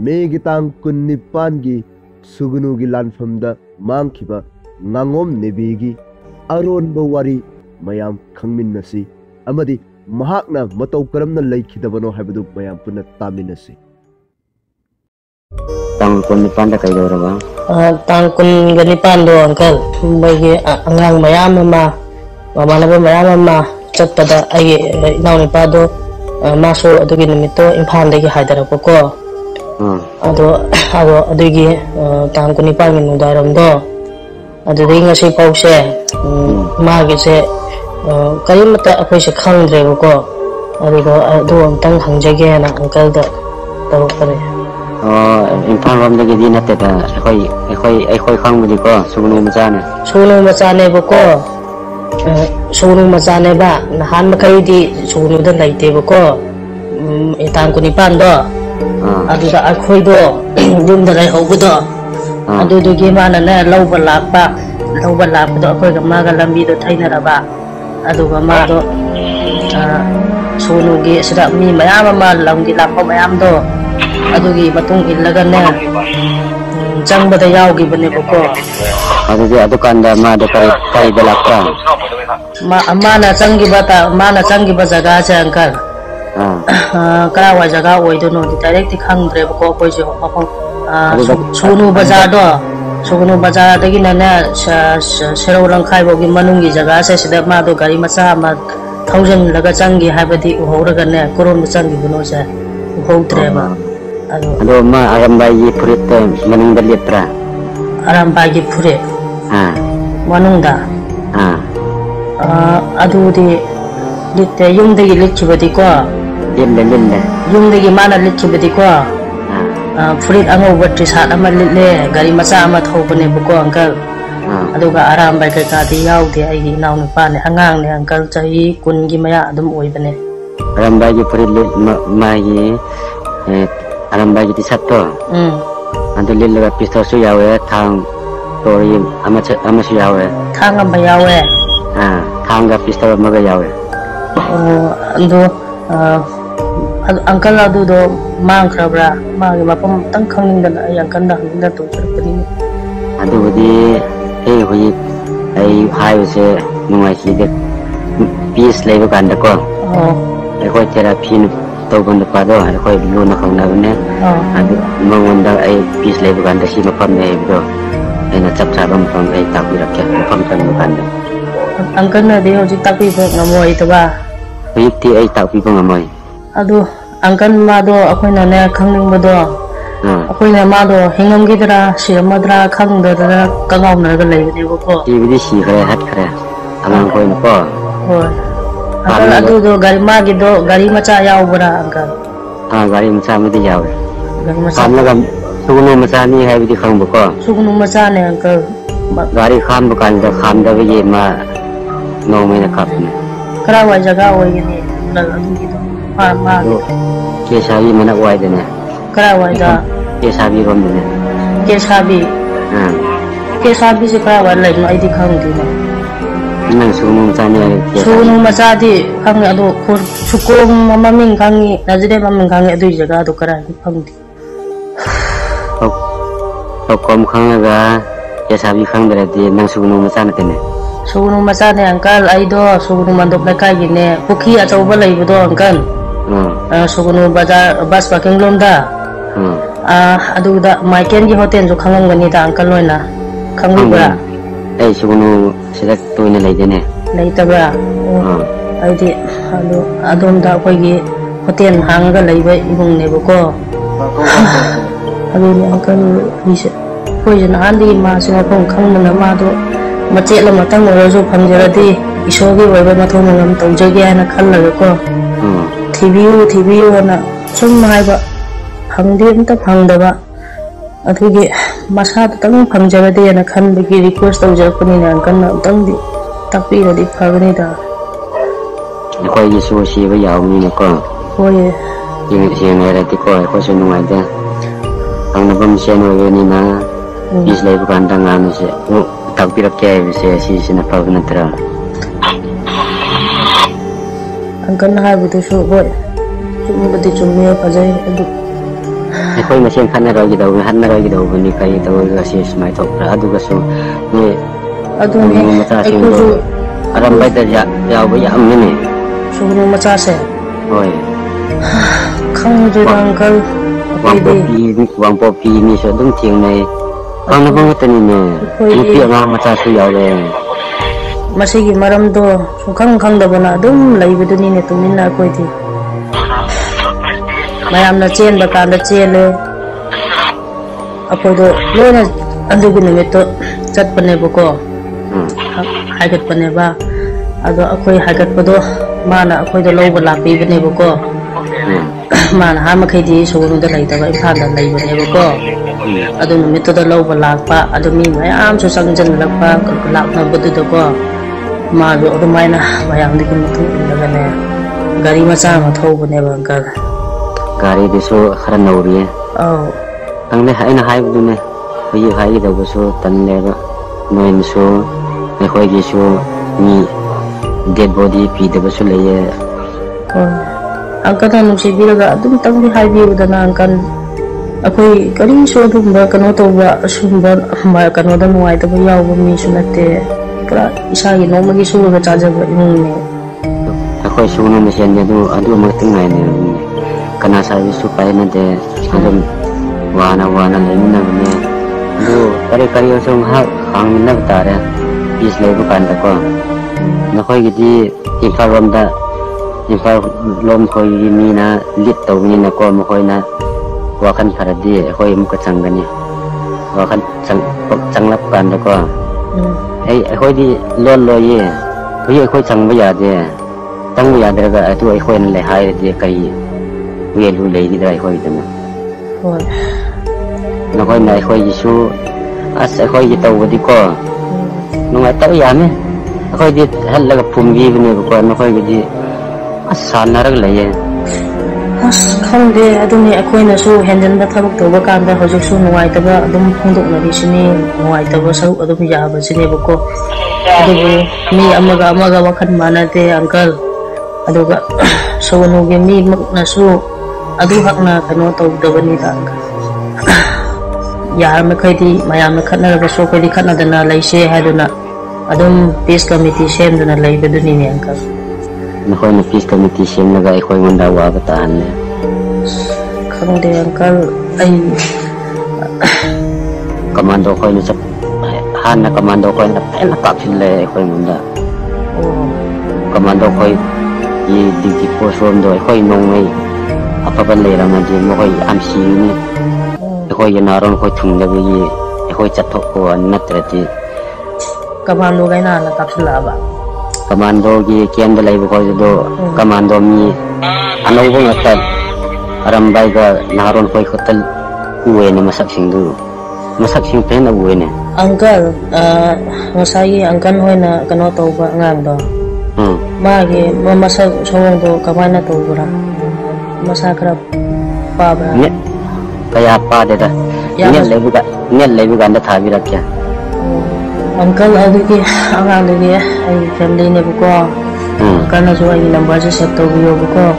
Maggi तांग कुन्निपानगी सुगुनुगी लानफमदा मांगखिबा ngangom nebigi aron bawari mayam khangminnasi amadi mahakna matau karamna leikidabano habadu mayam punna taminasi tang kun nipan da kai doraba tang kun ganipan do angkal bagi angang mayam ma mamanaba mayam ma chatpada ai inaw ni pado maso adugi nimito imphal degi haidarako ko ado adugi tang kun nipan min udaram do adudai ngasi pause magi se karimata akhoi se khangdre ko adu amtang hangjage na angkal da tawpare imphal rom dagi di natte da akhoi khangmudi ko sugnu macha ne ko sugnu macha ne ba nahan makai di sugnu da laite ko itang kunipan do adu da akhoi do dum da lai hobu do adu dugi mana na lauba lakpa do akhoi ga maga lambi do thaina raba adu ga ma do sunu gi sida mi mayam ma lamgi lakpa mayam do adu gi matung illaga ne changba da yaw gi bane ko adu gi adu kanda ma do kai da lakpa mana changi ba jaga cha angkal kara wa jaga oi do no direct khangdre ko koi jo sunu bazar dagi nana serau langkai bogi manungi jaga se sida ma do gari macha ma thousand laga changi habadi uhora ne koron changi buno se uhoutre ba ado ma arambai gi purit manung da letra arambai gi pure manung da adu di litte yung dagi lichibadi ko lille yung dagi mana lichibadi ko furit angau batri saat ama lille gari macha ama thobane buko angkal aduga aram bai kai ka di yaw di ai naw ni pa ne angang ne angkal chahi kun gi maya adum oi bane aram bai gi furit ma gi aram bai gi ti satto adu lille ga pistol su yawe thang tori ama su yawe thang amba yawe thang ga pistol ma ga yawe ando angkal adu do mang khrabra magi mapam tang khangning da ai angkal da hingda to churpani adu di hui ai hai se nungai si de peace level kan da ko ai khoi therapy to ban da pa do ai khoi lu na khang na ne adu mangon da ai peace level kan da si mapam ne do ai na chap chap mapam ai ta pi rak ya mapam kan kan da angkal na de hojik ta pi ngamoi to ba hui ti ai ta pi ngamoi adu angkan ma do akhoi na ne khangning ba do akhoi na ma do hingam gi dra siamadra khang da kangau na ga lei ne ko ti bi si khare hat khare amang koi na ko hoi adu do gari ma gi do gari macha yaw bra angkan gari macha ma di yaw gari macha kam la sugunu macha ni hai bi khang ba ko sugunu macha ne angkan gari kham ba kan da kham da bi ma no me na kap ni kara wa jaga oi ni dal adu gi do ma kesabi mana wai de ne kara wa da kesabi rom de ne kesabi se kara wa lai no ai di khang di ma nang sunu macha di khang adu khur sukom maming khangi najre maming khangi adu jaga adu kara di khang di kom khang ga kesabi khang de di nang sunu macha na ne sugunu macha ne angkal ai do sugunu mandop la kai gi ne pukhi achau ba lai do angkal sugunu bazar bas parking lomda adu da maiken gi hotel jo khangam gani da angkal loina khangwi bra ai sugunu sida toina lai de ne lai ta bra ai di adom da koi gi hotel hang ga lai ba ibung ne ko adu ni angkal ni se koi jana andi ma se phong khang na ma do macet la matang orojo phamjaradi isogi waiba mathong ngam tawjage ana khallaga ko thibiu na sum haiba phangdi amta phangdaba adugi masa tang phamjaradi ana khanbagi request tawjarpani na kan tang di takpi radi phagani da koi gi so si ba yaw ni ko hoye yin era ti ko so nungai da ang na bam se no ni na is lai bukan tangan se takpi rak ke si na pa na tra angkan hai bu tu so boy chumi bati chumi pa jai adu ꯑꯩꯈꯣꯏ ꯃꯁꯦꯟ ꯈꯠꯅꯔꯣꯏꯒꯗꯧꯕ ꯍꯟꯅꯔꯣꯏꯒꯗꯧꯕꯅꯤ ꯀꯔꯤ ꯇꯧꯔꯒ ꯁꯤ ꯁꯨꯃꯥꯏꯅ ꯊꯣꯛꯄ꯭ꯔꯥ ꯑꯗꯨꯒꯁꯨ ꯅꯣꯏ ꯁꯨꯒꯅꯨ ꯃꯆꯥꯁꯤꯡꯗꯣ ꯑꯔꯥꯝꯕꯥꯏꯗ ꯌꯥꯎꯕ ꯌꯥꯝꯅꯅꯦ ꯁꯨꯒꯅꯨ ꯃꯆꯥꯁꯦ ꯍꯣꯏ ꯈꯪꯗ꯭ꯔꯦꯗ ꯑꯪꯀꯜ ꯋꯥꯡꯄꯣꯛꯄꯤ ꯃꯤꯁꯨ ꯑꯗꯨꯝ ꯊꯦꯡꯅꯩ ꯈꯪꯅꯕ ꯉꯥꯛꯇꯅꯤꯅꯦ ꯅꯨꯄꯤ ꯑꯉꯥꯡ ꯃꯆꯥꯁꯨ ꯌꯥꯎꯔꯦ ꯃꯁꯤꯒꯤ ꯃꯔꯝꯗꯣ ꯁꯨꯡꯈꯪ ꯈꯪꯗꯕꯅ ꯑꯗꯨꯝ ꯂꯩꯕꯗꯨꯅꯤꯅꯦ ꯇꯨꯃꯤꯟꯅ ꯑꯩꯈꯣꯏꯗꯤ ꯃꯌꯥꯝꯅ ꯆꯦꯟꯕ ꯀꯥꯟꯗ ꯆꯦꯜꯂꯦ ꯑꯩꯈꯣꯏꯗꯣ ꯂꯣꯏꯅ ꯑꯗꯨꯒꯤ ꯅꯨꯃꯤꯠꯇꯣ ꯆꯠꯄꯅꯦꯕꯀꯣ ꯍꯥꯏꯒꯠꯄꯅꯦꯕ ꯑꯗꯣ ꯑꯩꯈꯣꯏ ꯍꯥꯏꯒꯠꯄꯗꯣ ꯃꯥꯅ ꯑꯩꯈꯣꯏꯗ ꯂꯧꯕ ꯂꯥꯛꯄꯤꯕꯅꯦꯕꯀꯣ ꯃꯥꯅ ꯑꯍꯥꯟ ꯃꯈꯩꯗꯤ ꯁꯨꯒꯅꯨꯗ ꯂꯩꯇꯕ ꯏꯝꯐꯥꯜꯗ ꯂꯩꯕꯅꯦꯕꯀꯣ ꯑꯗꯨ ꯅꯨꯃꯤꯠꯇꯨꯗ ꯂꯧꯕ ꯂꯥꯛꯄ ꯑꯗꯨ ꯃꯤ ꯃꯌꯥꯝꯁꯨ ꯆꯪꯁꯤꯜꯂꯛꯄ ꯂꯥꯛꯅꯕꯗꯨꯗꯀꯣ माजो अदुमाइना मयामदि की मतुंग इल्लगने गाड़ी मचा अमा थौबनेबा अंकल गाड़ी दिसो खरा नौरिए औ अंगने हाइना हाइबदुने हुई हाइगी दबसो तन्लेबा नोइनसो एखोइगिसो मी डेड बॉडी पीदबसो लेये अंकल नुसिबिरगा अदुम तंगि हाइबिबदना अंकल अखोई करीसो अदुमबा कनो तौबा असुमबा कनोदा नुवाइतबा यावबा मीसु नते पूरा इसागी नोमगी सुरगा चाजबा इमुंगने अखोई सुगनु मसेन अदु मतिंग नाइने कना साबिसु पाइनदे अदुम वाना लेमिनबने अदु करी करी असुम हा खांगमिना बतारे पीस लेबु कांदको नखोइगिदि इम्फाल लोम खोइगी मीना लिट तौबनिना को मखोइना वाखन फरदि अखोइ मुका चंगनी वाखन चंगलप कांदको अखोइदी लोन लोये हुई अखोइ चंगबा यादे चंगबा यादरगा अतु अखोइना ले हाइदे कई वेलु लेगिदा अखोइदना होय नखोइना अखोइगिसु अस अखोइगी तौबदि को नुंगाइ तब यामे अखोइदी हल्लगा फुमबीबने को नखोइगिदि अस सानरग लये अस खंदे अदुनि अखोइनासु हेंजनबा थबक तौबा कांदा हजुकसु नुवाइतबा अदुम फोंदोकनबिसिनि नुवाइतबा सरु अदुम याबसिनेबको अदुबु मी अमगा वखन मानते अंकल अदुगा सोनुगे मी मकनासु अदु हकना कनो तौदबनिदा अंकल यार मखैदि मयामना खनरबसु कोइदि खनदना लैसे हादुना अदुम पीस कमिटी सेमदना लैबदुनिने अंकल नखोइना पीस कमिटी सेमलगा अखोइ मंदा वाबा ताहनने खंदे अंकल आई कमांडो खोइना सब हाना कमांडो खोइना पेना काफिले अखोइ मंदा कमांडो खोइ ये डिग्री पोस्ट रोम दो अखोइ नोंगै अफबन लेरामदि मखोइ आमसिनि अखोइ यनारोन खोइ थुंदबि अखोइ चथोको नत्रति कमांडो गाइना ना काफिलाबा कमांडो की केंद्र लाइव को जो commando me अनौबो ngata arambai ga naron koi khotal uwe ne masak sing pen uwe ne uncle ngasai uncle hoina kano tauba ngang do mage masak sawong do kamana taubra masakra pabra ne kaya pa de da ne lebu ga anda thabi rakya uncle adugi angang de ai family ne ko kana jo ai number se set to biyo ko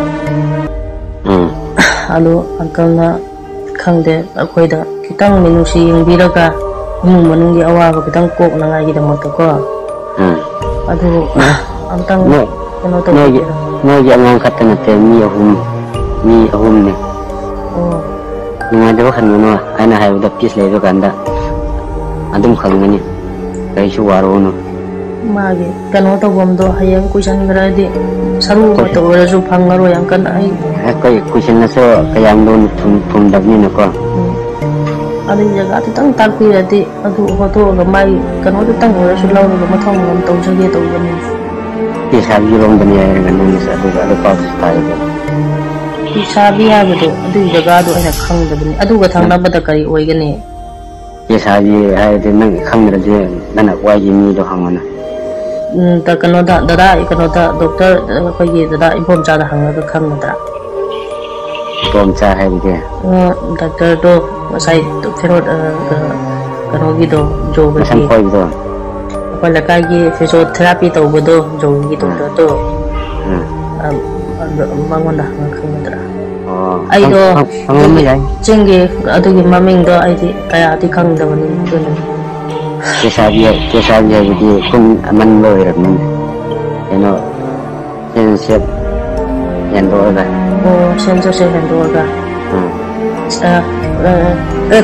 alu uncle na khangde akoida kitang minusi yingbiraga imung manungi awaga kitang kok na ngai da mot ko adu antang kono to no gi angang khatana te mi ahum ne ngai da khan no aina hai da piece le do ganda adum khangani kai su waro no मागे कनो तो बमदो हयम question गरादि सरू तो ओरजु फंगरो यांकन आई कोई question नसो कयाम दोन फुम दबनि नको अदि जगह तो तंग ताकि रदि अदु फोटो ग माई कनो तो तंग ओरजु लाव ग मथंग गम तो जगे तो बनि पिसाबि रोम बनि आय ग नंग स अदु पास ताय ग पिसाबि आबदो अदु जगह दो अना खंग दबनि अदु ग थंगना बद करी ओइगने पिसाबि हाय दे नंग खंग रजे नना वाई मी दो हंगना ta kano da dada kano da doctor ko ye dada ibom cha da hanga ka khang da ibom cha hai bi doctor do sai to phero kano gi do jo ba sam koi do ko la ka gi physiotherapy to bo do jo gi to do mangon da hanga khang da ꯑꯩꯗꯣ ꯈꯪꯂꯝꯕ ꯌꯥꯏ ꯆꯤꯡꯒꯤ ꯑꯗꯨꯒꯤ ꯃꯃꯤꯡꯗꯣ ꯑꯩꯗꯤ ꯀꯌꯥꯗꯤ ꯈꯪꯗꯕꯅꯤ ꯑꯗꯨꯅ ꯀꯦꯁꯥꯕꯤ ꯍꯥꯏꯕꯗꯤ ꯄꯨꯡ ꯑꯃꯟꯕ ꯑꯣꯏꯔꯕꯅꯤꯅ ꯀꯩꯅꯣ ꯁꯦꯟꯁꯦꯞ ꯍꯦꯟꯗꯣꯛꯑꯒ ꯁꯦꯟꯁꯦꯞ ꯍꯦꯟꯗꯣꯛꯑꯒ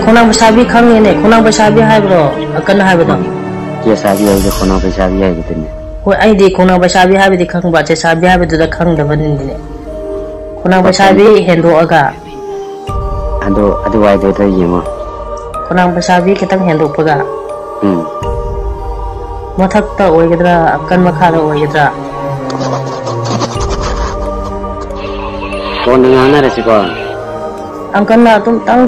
ꯈꯣꯡꯅꯥꯡ ꯄꯩꯁꯥꯕꯤ ꯈꯪꯉꯦꯅꯦ ꯈꯣꯡꯅꯥꯡ ꯄꯩꯁꯥꯕꯤ ꯍꯥꯏꯕ꯭ꯔꯣ ꯀꯟꯅ ꯍꯥꯏꯕꯗꯣ ꯀꯦꯁꯥꯕꯤ ꯍꯥꯏꯕꯗꯤ ꯈꯣꯡꯅꯥꯡ ꯄꯩꯁꯥꯕꯤ ꯍꯥꯏꯕꯗꯨꯅꯤ ꯍꯣꯏ ꯑꯩꯗꯤ ꯈꯣꯡꯅꯥꯡ ꯄꯩꯁꯥꯕꯤ ꯍꯥꯏꯕꯗꯤ ꯈꯪꯕ ꯆꯦꯁꯥꯕꯤ ꯍꯥꯏꯕꯗꯨꯗ ꯈꯪꯗꯕꯅꯤꯅꯦ ꯈꯣꯡꯅꯥꯡ ꯄꯩꯁꯥꯕꯤ ꯍꯦꯟꯗꯣꯛꯑꯒ ꯑꯗꯨꯋꯥꯏꯗꯨꯗ ꯌꯦꯡꯉꯣ ꯈꯣꯡꯅꯥꯡ ꯄꯩꯁꯥꯕꯤ ꯈꯤꯇꯪ ꯍꯦꯟꯗꯣꯛꯄꯒ ꯃꯊꯛꯇ ꯑꯣꯏꯒꯗ꯭ꯔꯥ ꯑꯀꯟ ꯃꯈꯥꯗ ꯑꯣꯏꯒꯗ꯭ꯔꯥ ꯀꯣꯟꯅ ꯉꯥꯡꯅꯔꯁꯤꯀꯣ ꯑꯪꯀꯜꯅ ꯑꯗꯨꯝ ꯇꯪ